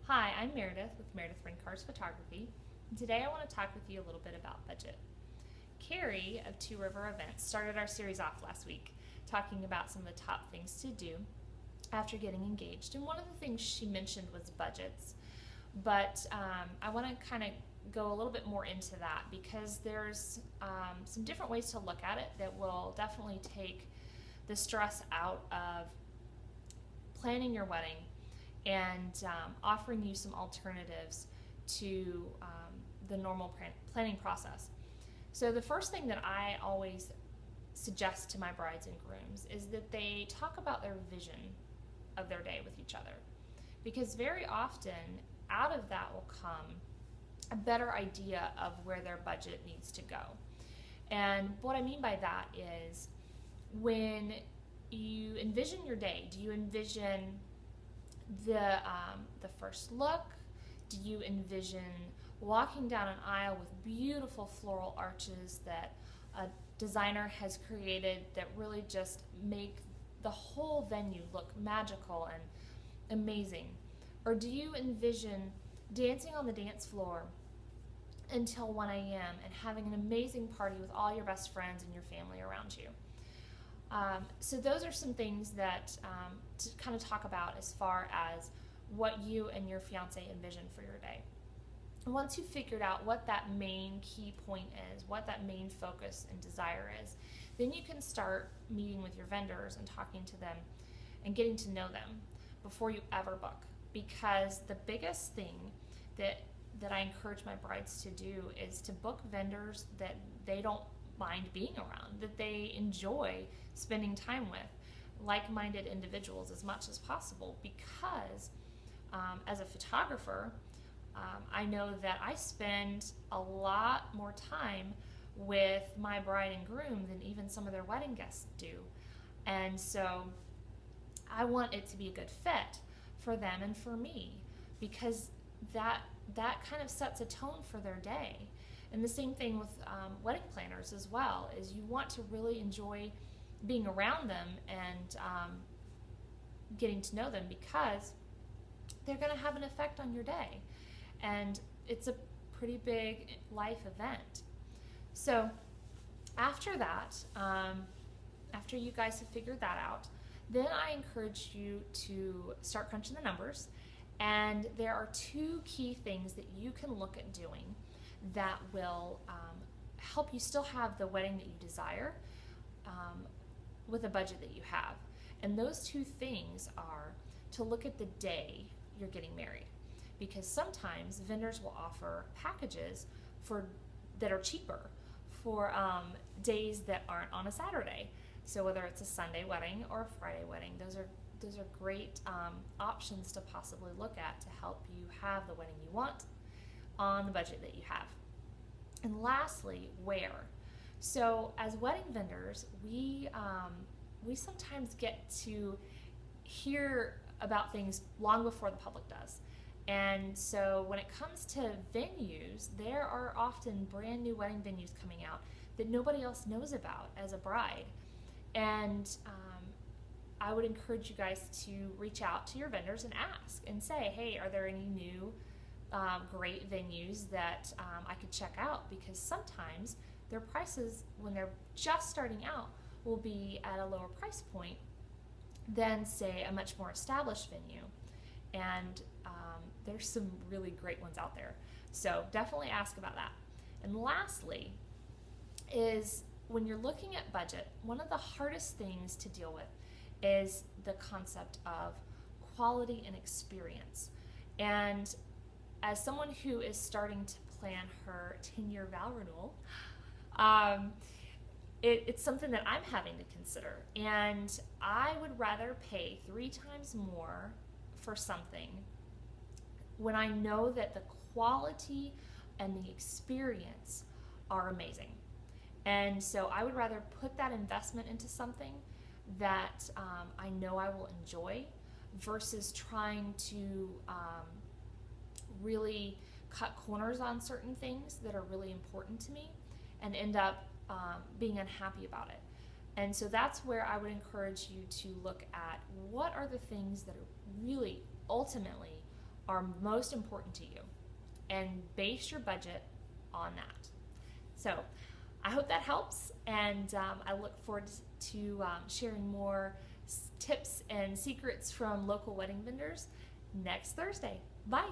Hi, I'm Meredith with Meredith Ryncarz Photography, and today I want to talk with you a little bit about budget. Carrie of Two River Events started our series off last week talking about some of the top things to do after getting engaged, and one of the things she mentioned was budgets. But I want to kind of go a little bit more into that because there's some different ways to look at it that will definitely take the stress out of planning your wedding and offering you some alternatives to the normal planning process. So the first thing that I always suggest to my brides and grooms is that they talk about their vision of their day with each other, because very often out of that will come a better idea of where their budget needs to go. And what I mean by that is, when you envision your day, do you envision the first look? Do you envision walking down an aisle with beautiful floral arches that a designer has created that really just make the whole venue look magical and amazing? Or do you envision dancing on the dance floor until 1 a.m. and having an amazing party with all your best friends and your family around you? So those are some things that to kind of talk about as far as what you and your fiance envision for your day. Once you've figured out what that main key point is, what that main focus and desire is, then you can start meeting with your vendors and talking to them and getting to know them before you ever book. Because the biggest thing that I encourage my brides to do is to book vendors that they don't mind being around, that they enjoy spending time with, like-minded individuals as much as possible. Because as a photographer, I know that I spend a lot more time with my bride and groom than even some of their wedding guests do. And so I want it to be a good fit for them and for me, because that kind of sets a tone for their day. And the same thing with wedding planners as well, is you want to really enjoy being around them and getting to know them, because they're going to have an effect on your day. And it's a pretty big life event. So after that, after you guys have figured that out, then I encourage you to start crunching the numbers. And there are two key things that you can look at doing that will help you still have the wedding that you desire with a budget that you have. And those two things are to look at the day you're getting married, because sometimes vendors will offer packages that are cheaper for days that aren't on a Saturday. So whether it's a Sunday wedding or a Friday wedding, those are great options to possibly look at to help you have the wedding you want on the budget that you have. And lastly, where. So as wedding vendors, we sometimes get to hear about things long before the public does. And so when it comes to venues, there are often brand new wedding venues coming out that nobody else knows about as a bride. And I would encourage you guys to reach out to your vendors and ask and say, hey, are there any new great venues that I could check out? Because sometimes their prices, when they're just starting out, will be at a lower price point than, say, a much more established venue. And there's some really great ones out there. So definitely ask about that. And lastly is, when you're looking at budget, one of the hardest things to deal with is the concept of quality and experience. And as someone who is starting to plan her 10-year vow renewal, it's something that I'm having to consider. And I would rather pay 3 times more for something when I know that the quality and the experience are amazing. And so I would rather put that investment into something that I know I will enjoy, versus trying to really cut corners on certain things that are really important to me and end up being unhappy about it. And so that's where I would encourage you to look at what are the things that are really ultimately are most important to you, and base your budget on that. So I hope that helps, and I look forward to sharing more tips and secrets from local wedding vendors next Thursday. Bye.